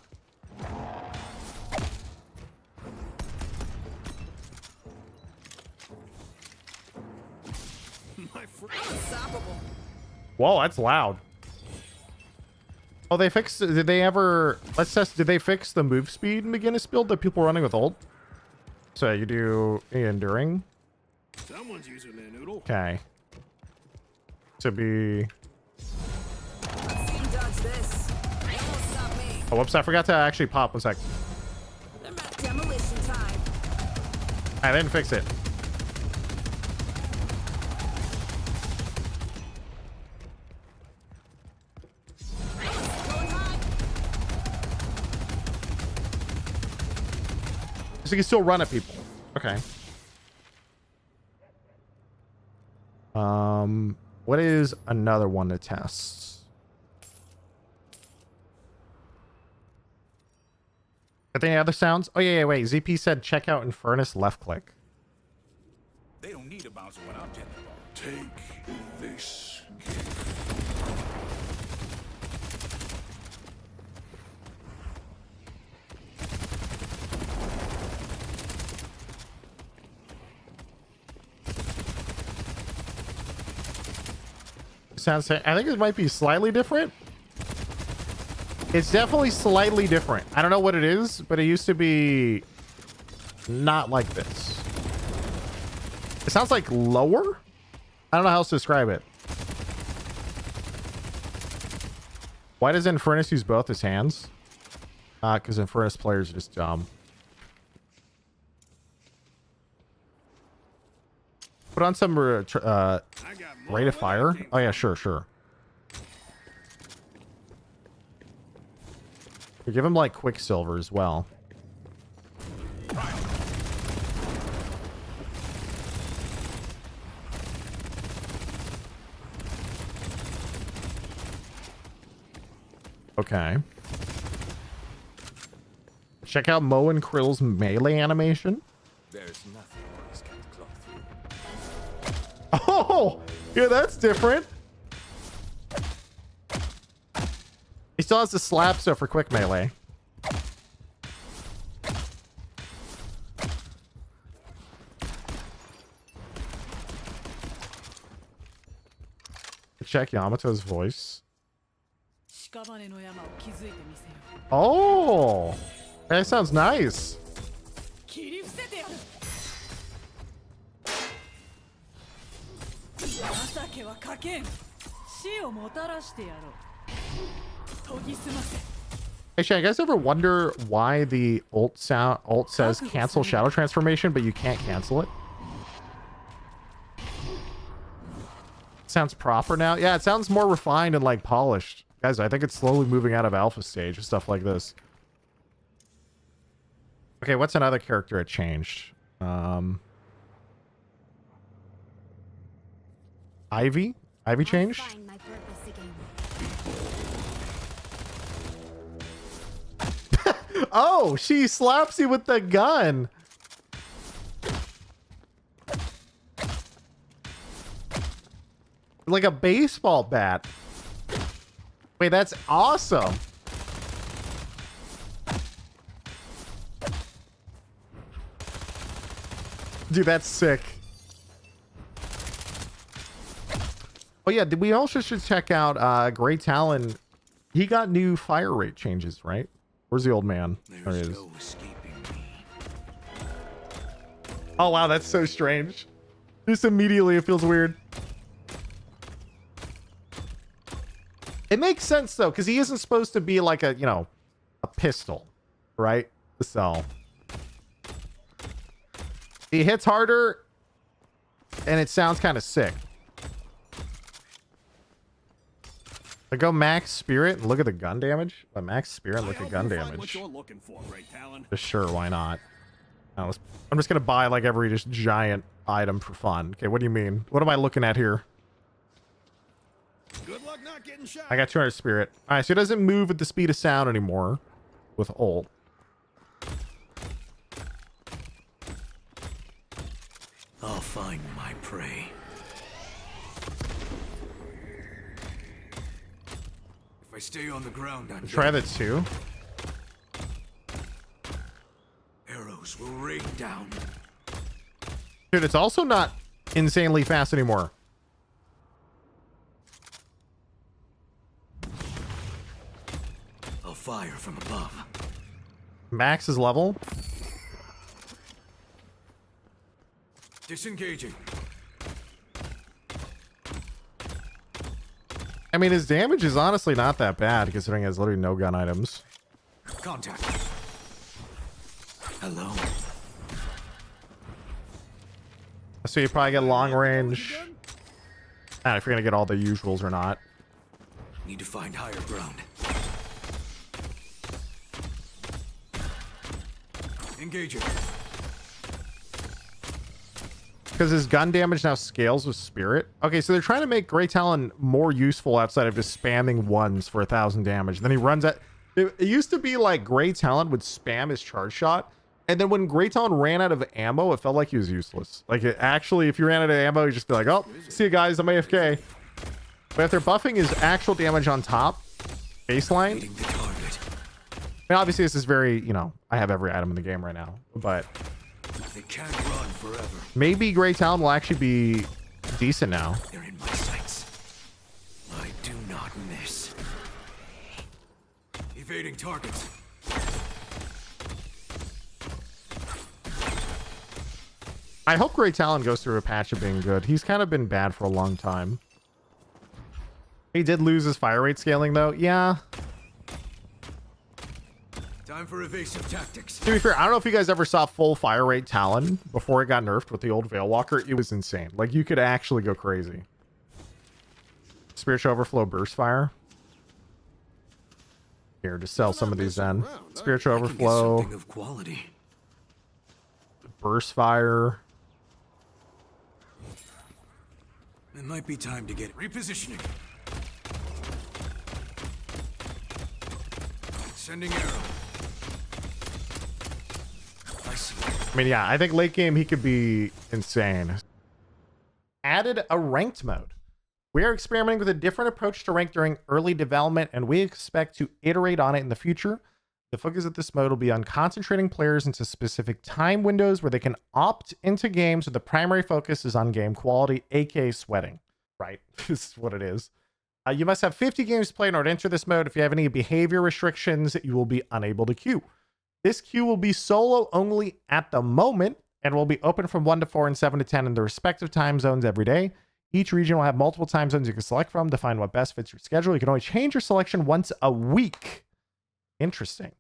My friend. Unstoppable. Whoa, that's loud. Oh, they fixed. Did they ever? Let's test. Did they fix the move speed in beginner's build that people were running with ult? So you do enduring. Someone's using their noodle. Okay. To be. Let's see him dodge this. They won't stop me. Oh, whoops! I forgot to actually pop. 1 sec. They're at demolition time. I didn't fix it. Going high. So you can still run at people. Okay. What is another one to test? Are there any other sounds? Oh yeah, wait. ZP said check out in furnace left click. They don't need a bouncer when I'm getting involved. Take this. Sounds. I think it might be slightly different. It's definitely slightly different. I don't know what it is, but it used to be not like this. It sounds like lower. I don't know how else to describe it. Why does Infernus use both his hands? Because Infernus players are just dumb. Put on some rate of fire. Oh yeah, sure. We give him like Quicksilver as well. Okay. Check out Mo and Krill's melee animation. There's nothing boys can't claw through. Oh, yeah, that's different. He still has the slap stuff for quick melee. Check Yamato's voice. Oh, that sounds nice. Actually, you guys ever wonder why the ult says cancel shadow transformation, but you can't cancel it? Sounds proper now. Yeah, it sounds more refined and like polished. Guys, I think it's slowly moving out of alpha stage and stuff like this. Okay, what's another character it changed? Ivy? Ivy change? Find my purpose again. Oh, she slaps you with the gun. Like a baseball bat. Wait, that's awesome. Dude, that's sick. Oh yeah, we also should check out Great Talon. He got new fire rate changes, right? Where's the old man? There he is. Oh wow, that's so strange. Just immediately it feels weird. It makes sense though, because he isn't supposed to be like a, you know, a pistol, right? So he hits harder and it sounds kind of sick. I go max spirit and look at the gun damage. Max spirit and look at gun damage. What you're looking for, Great Talon. Sure, why not? I'm just gonna buy like every just giant item for fun. Okay, what do you mean? What am I looking at here? Good luck not getting shot. I got 200 spirit. All right, so it doesn't move at the speed of sound anymore with ult. I'll find my prey. If I stay on the ground, I'm Try dead. that too. Arrows will rain down. Dude, it's also not insanely fast anymore. I'll fire from above. Max is level. Disengaging. I mean, his damage is honestly not that bad considering he has literally no gun items. Contact. Hello. So you probably get long range. I don't know if you're gonna get all the usuals or not. Need to find higher ground. Engaging. Because his gun damage now scales with spirit. Okay, so they're trying to make Great Talon more useful outside of just spamming ones for 1,000 damage. Then he runs at... It used to be like Great Talon would spam his charge shot. And then when Great Talon ran out of ammo, it felt like he was useless. Like, it actually, if you ran out of ammo, you'd just be like, oh, see you guys, I'm AFK. But if they're buffing his actual damage on top, baseline... Hitting the target. I mean, obviously, this is very, you know, I have every item in the game right now. But They can't run forever. maybe Great Talon will actually be decent now. They're in my sights. I do not miss. Evading targets. I hope Great Talon goes through a patch of being good. He's kind of been bad for a long time. He did lose his fire rate scaling, though. Yeah. Time for evasive tactics. To be fair, I don't know if you guys ever saw full fire rate Talon before it got nerfed with the old Veil Walker. It was insane. Like, you could actually go crazy. Spiritual Overflow Burst Fire. Here, just sell some of these then. Spiritual I can get Overflow, something of quality. Burst Fire. It might be time to get repositioning. Sending arrow. I see. I mean, yeah, I think late game he could be insane. Added a ranked mode. We are experimenting with a different approach to rank during early development, and we expect to iterate on it in the future. The focus of this mode will be on concentrating players into specific time windows where they can opt into games where the primary focus is on game quality, aka sweating. Right? This is what it is. You must have 50 games played in order to enter this mode. If you have any behavior restrictions, you will be unable to queue. This queue will be solo only at the moment and will be open from 1 to 4 and 7 to 10 in the respective time zones every day. Each region will have multiple time zones you can select from to find what best fits your schedule. You can only change your selection once a week. Interesting.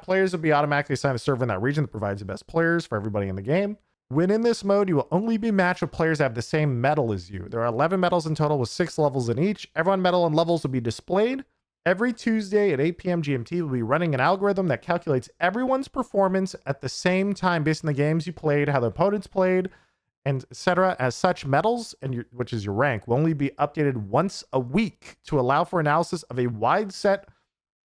Players will be automatically assigned a server in that region that provides the best players for everybody in the game. When in this mode, you will only be matched with players that have the same medal as you. There are 11 medals in total with 6 levels in each. Everyone medal and levels will be displayed. Every Tuesday at 8 p.m. GMT, we'll be running an algorithm that calculates everyone's performance at the same time based on the games you played, how the opponents played, and etc. As such, medals, which is your rank, will only be updated once a week to allow for analysis of a wide set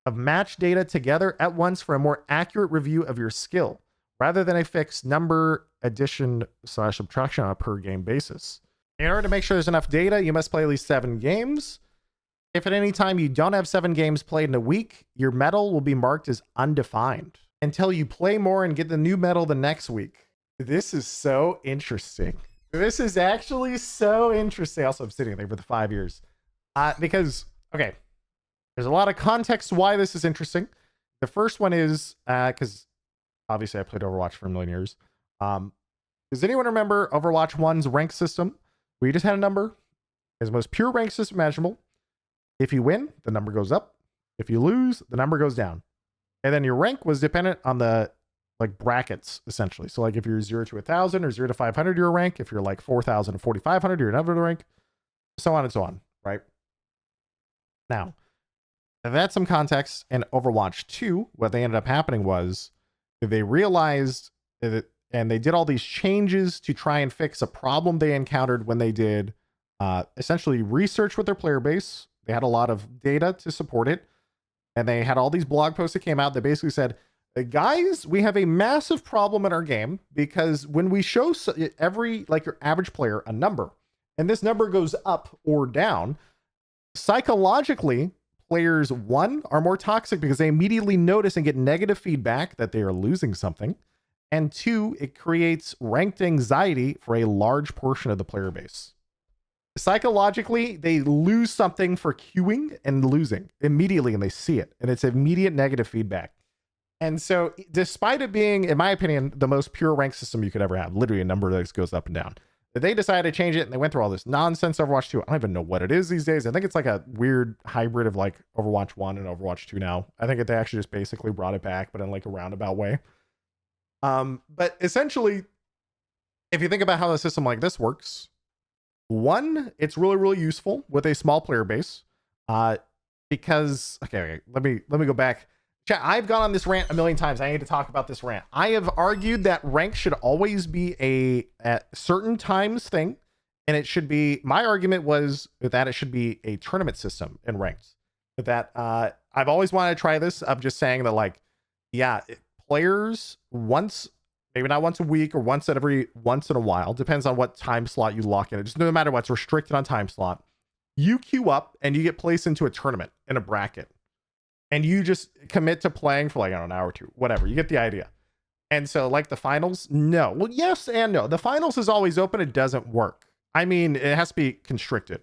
of match data together at once for a more accurate review of your skill, rather than a fixed number addition/subtraction on a per game basis. In order to make sure there's enough data, you must play at least 7 games. If at any time you don't have 7 games played in a week, your medal will be marked as undefined until you play more and get the new medal the next week. This is so interesting. This is actually so interesting. Also, I'm sitting there for the 5 years. Because, okay, there's a lot of context why this is interesting. The first one is, because obviously I played Overwatch for a million years. Does anyone remember Overwatch 1's rank system? We just had a number. It's the most pure rank system imaginable. If you win, the number goes up. If you lose, the number goes down. And then your rank was dependent on the like brackets, essentially. So like if you're 0 to 1,000 or 0 to 500, your rank. If you're like 4,000 to 4,500, you're another rank. So on and so on, right? Now, that's some context. In Overwatch 2, what they ended up happening was they realized that, and they did all these changes to try and fix a problem they encountered when they did essentially research with their player base. They had a lot of data to support it. And they had all these blog posts that came out that basically said, guys, we have a massive problem in our game because when we show every, like your average player, a number, and this number goes up or down, psychologically, players, 1, are more toxic because they immediately notice and get negative feedback that they are losing something. And 2, it creates ranked anxiety for a large portion of the player base. Psychologically, they lose something for queuing and losing immediately, and they see it, and it's immediate negative feedback. And so, despite it being, in my opinion, the most pure rank system you could ever have, literally a number that goes up and down, they decided to change it, and they went through all this nonsense. Overwatch 2, I don't even know what it is these days. I think it's like a weird hybrid of like Overwatch 1 and Overwatch 2 now. I think they actually just basically brought it back, but in like a roundabout way. But essentially, if you think about how a system like this works, 1, it's really, really useful with a small player base. Because okay, let me go back. Chat, I've gone on this rant a million times. I need to talk about this rant. I have argued that rank should always be at certain times thing, and it should be, my argument was that it should be a tournament system in ranked. That I've always wanted to try this. I'm just saying that, like, yeah, players once, maybe not once a week or once in a while, depends on what time slot you lock in. It just no matter what, it's restricted on time slot. You queue up and you get placed into a tournament in a bracket. And you just commit to playing for like, I don't know, an hour or 2, whatever. You get the idea. And so like the finals, no. Well, yes and no. The finals is always open. It doesn't work. I mean, it has to be constricted.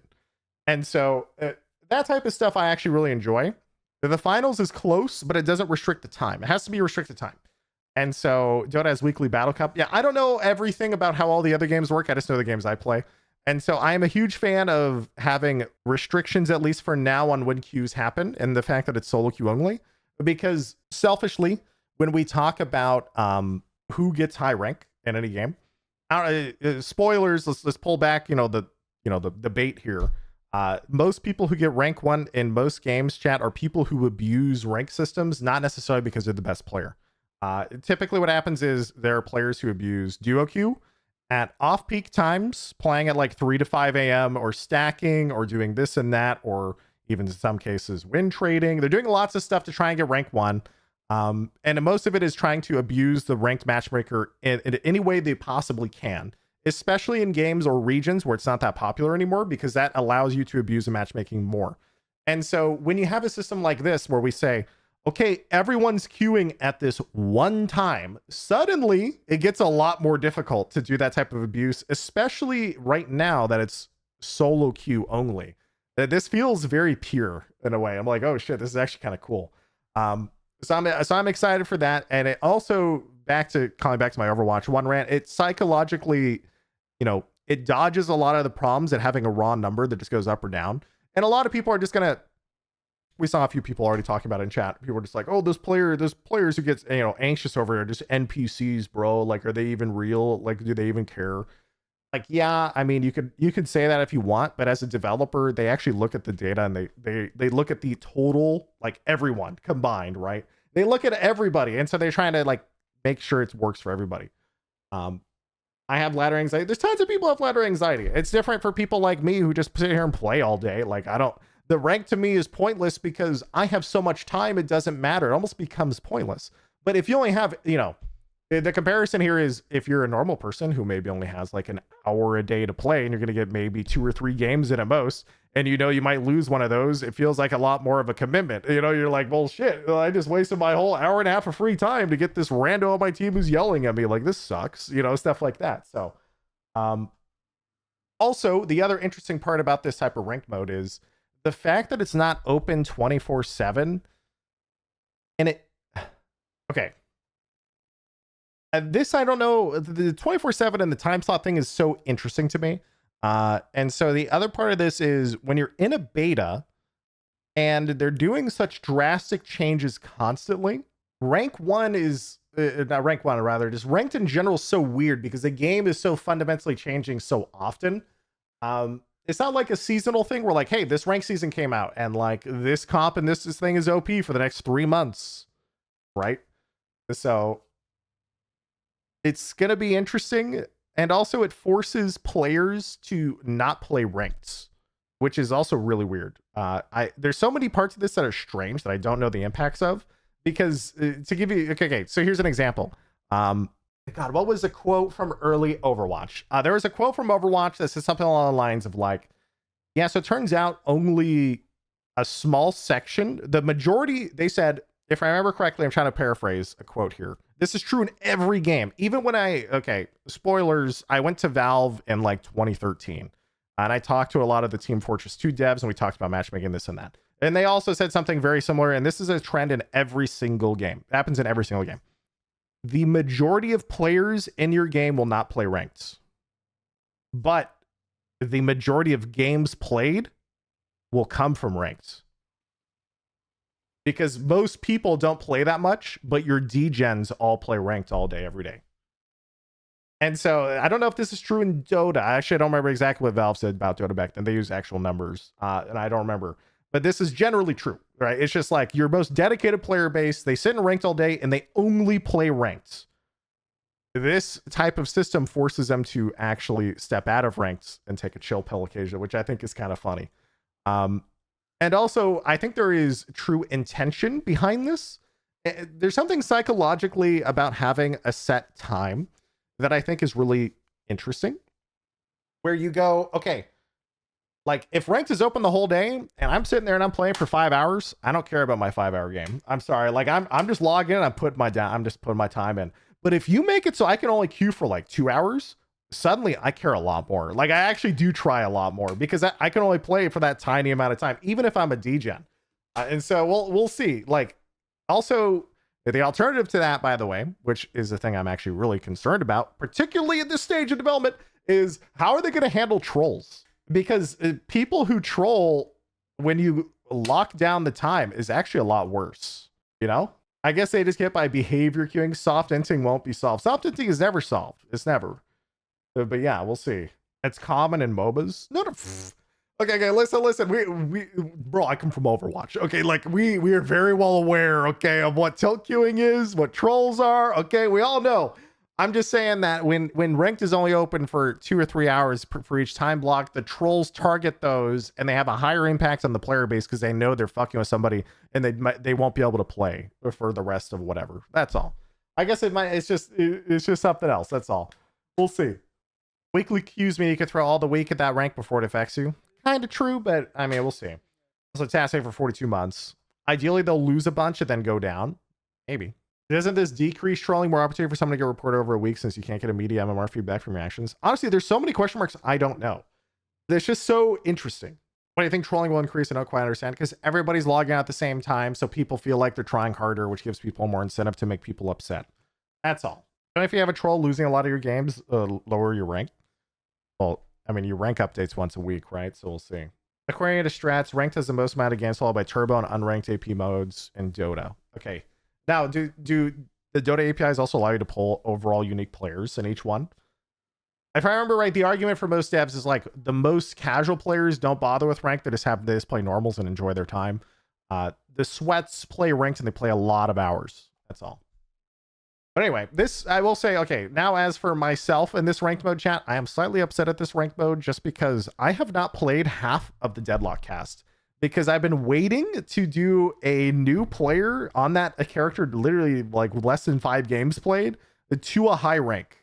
And so that type of stuff I actually really enjoy. The finals is close, but it doesn't restrict the time. It has to be restricted time. And so Dota has weekly battle cup. Yeah, I don't know everything about how all the other games work. I just know the games I play. And so I am a huge fan of having restrictions, at least for now, on when queues happen and the fact that it's solo queue only. Because selfishly, when we talk about who gets high rank in any game, spoilers, let's pull back, the debate here. Most people who get rank 1 in most games, chat, are people who abuse rank systems, not necessarily because they're the best player. Typically what happens is there are players who abuse duo queue at off-peak times, playing at like 3 to 5 a.m. or stacking or doing this and that, or even in some cases win trading. They're doing lots of stuff to try and get rank 1. And most of it is trying to abuse the ranked matchmaker in any way they possibly can, especially in games or regions where it's not that popular anymore, because that allows you to abuse the matchmaking more. And so when you have a system like this where we say, okay, everyone's queuing at this one time, suddenly it gets a lot more difficult to do that type of abuse, especially right now that it's solo queue only. This feels very pure in a way. I'm like, oh shit, this is actually kind of cool. So I'm excited for that. And it also, calling back to my Overwatch 1 rant, it psychologically, it dodges a lot of the problems that having a raw number that just goes up or down. And a lot of people are just gonna, we saw a few people already talking about it in chat. People were just like, oh, there's players who get anxious over here, just NPCs, bro. Like, are they even real? Like, do they even care? Like, yeah, I mean, you could say that if you want, but as a developer, they actually look at the data and they look at the total, like everyone combined, right? They look at everybody, and so they're trying to like make sure it works for everybody. I I have ladder anxiety. There's tons of people who have ladder anxiety. It's different for people like me who just sit here and play all day. Like the rank to me is pointless because I have so much time. It doesn't matter. It almost becomes pointless. But if you only have, the comparison here is if you're a normal person who maybe only has like an hour a day to play and you're going to get maybe 2 or 3 games in at most, and you might lose one of those, it feels like a lot more of a commitment. You're like, well, shit, I just wasted my whole hour and a half of free time to get this rando on my team who's yelling at me. Like, this sucks, stuff like that. So, also, the other interesting part about this type of ranked mode is the fact that it's not open 24/7. And okay. This, I don't know, the 24/7 and the time slot thing is so interesting to me. And so the other part of this is when you're in a beta and they're doing such drastic changes constantly, rank 1 is not rank 1, rather just ranked in general is so weird because the game is so fundamentally changing so often. It's not like a seasonal thing where like, hey, this rank season came out and like this comp and this thing is OP for the next 3 months, right? So it's going to be interesting. And also it forces players to not play ranked, which is also really weird. There's so many parts of this that are strange that I don't know the impacts of, because to give you, okay. So here's an example. God, what was the quote from early Overwatch? There was a quote from Overwatch that says something along the lines of like, yeah, so it turns out only a small section, the majority, they said, if I remember correctly, I'm trying to paraphrase a quote here. This is true in every game. Even when spoilers, I went to Valve in like 2013 and I talked to a lot of the Team Fortress 2 devs and we talked about matchmaking, this and that. And they also said something very similar. And this is a trend in every single game. It happens in every single game. The majority of players in your game will not play ranked, but the majority of games played will come from ranked. Because most people don't play that much, but your degens all play ranked all day, every day. And so I don't know if this is true in Dota. Actually, I don't remember exactly what Valve said about Dota back then. They use actual numbers, and I don't remember. But this is generally true, right? It's just like your most dedicated player base, they sit in ranked all day, and they only play ranked. This type of system forces them to actually step out of ranked and take a chill pill occasionally, which I think is kind of funny. And also, I think there is true intention behind this. There's something psychologically about having a set time that I think is really interesting. Where you go, okay, like if ranked is open the whole day and I'm sitting there and I'm playing for 5 hours, I don't care about my 5-hour game. I'm sorry. Like I'm just logging in, I'm just putting my time in. But if you make it so I can only queue for like 2 hours, suddenly I care a lot more. Like I actually do try a lot more because I can only play for that tiny amount of time, even if I'm a degen. And so we'll see. Like also the alternative to that, by the way, which is the thing I'm actually really concerned about, particularly at this stage of development, is how are they going to handle trolls? Because people who troll when you lock down the time is actually a lot worse. I guess they just get by behavior queuing. Soft inting won't be solved. Soft inting is never solved. It's never. But yeah, we'll see. It's common in MOBAs. Okay, listen. We bro, I come from Overwatch. Okay, like we are very well aware, okay, of what tilt queuing is, what trolls are. Okay, we all know. I'm just saying that when ranked is only open for 2 or 3 hours for each time block, the trolls target those and they have a higher impact on the player base because they know they're fucking with somebody and they won't be able to play for the rest of whatever. That's all. I guess it's just something else. That's all. We'll see. Weekly queues mean you can throw all the week at that rank before it affects you. Kind of true, but I mean, we'll see. So task for 42 months. Ideally, they'll lose a bunch and then go down. Maybe. Doesn't this decrease trolling more opportunity for someone to get reported over a week since you can't get immediate MMR feedback from reactions? Honestly, there's so many question marks I don't know. It's just so interesting. What do you think trolling will increase? I don't quite understand because everybody's logging out at the same time, so people feel like they're trying harder, which gives people more incentive to make people upset. That's all. And if you have a troll losing a lot of your games, lower your rank. Well, I mean, your rank updates once a week, right? So we'll see. According to strats, ranked has the most amount of games followed by turbo and unranked AP modes in Dota. Okay. Now, do the Dota APIs also allow you to pull overall unique players in each one? If I remember right, the argument for most devs is like the most casual players don't bother with ranked. They just play normals and enjoy their time. The sweats play ranked and they play a lot of hours. That's all. But anyway, this, I will say, okay, now as for myself in this ranked mode chat, I am slightly upset at this ranked mode just because I have not played half of the Deadlock cast because I've been waiting to do a new player on that a character literally like less than 5 games played to a high rank.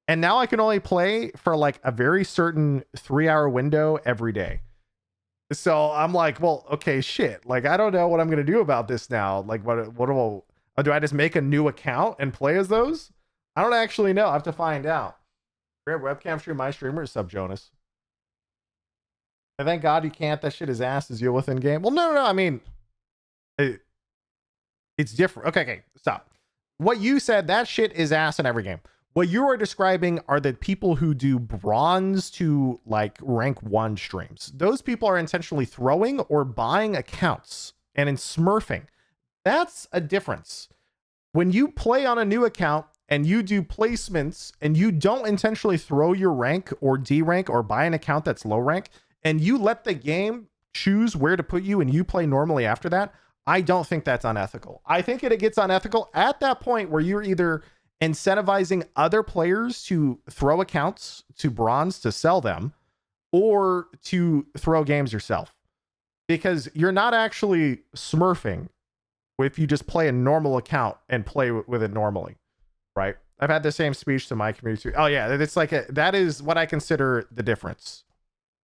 And now I can only play for like a very certain 3-hour window every day. So I'm like, well, okay, shit. Like, I don't know what I'm going to do about this now. Like, do I just make a new account and play as those? I don't actually know. I have to find out. Great webcam stream my streamer, sub Jonas. And thank God you can't. That shit is ass as you're within game. Well, no. I mean, it's different. Okay, stop. What you said, that shit is ass in every game. What you are describing are the people who do bronze to like rank 1 streams. Those people are intentionally throwing or buying accounts and in smurfing. That's a difference. When you play on a new account and you do placements and you don't intentionally throw your rank or D rank or buy an account that's low rank and you let the game choose where to put you and you play normally after that, I don't think that's unethical. I think it gets unethical at that point where you're either incentivizing other players to throw accounts to bronze to sell them or to throw games yourself, because you're not actually smurfing if you just play a normal account and play with it normally, right? I've had the same speech to my community. Oh yeah, it's like that is what I consider the difference.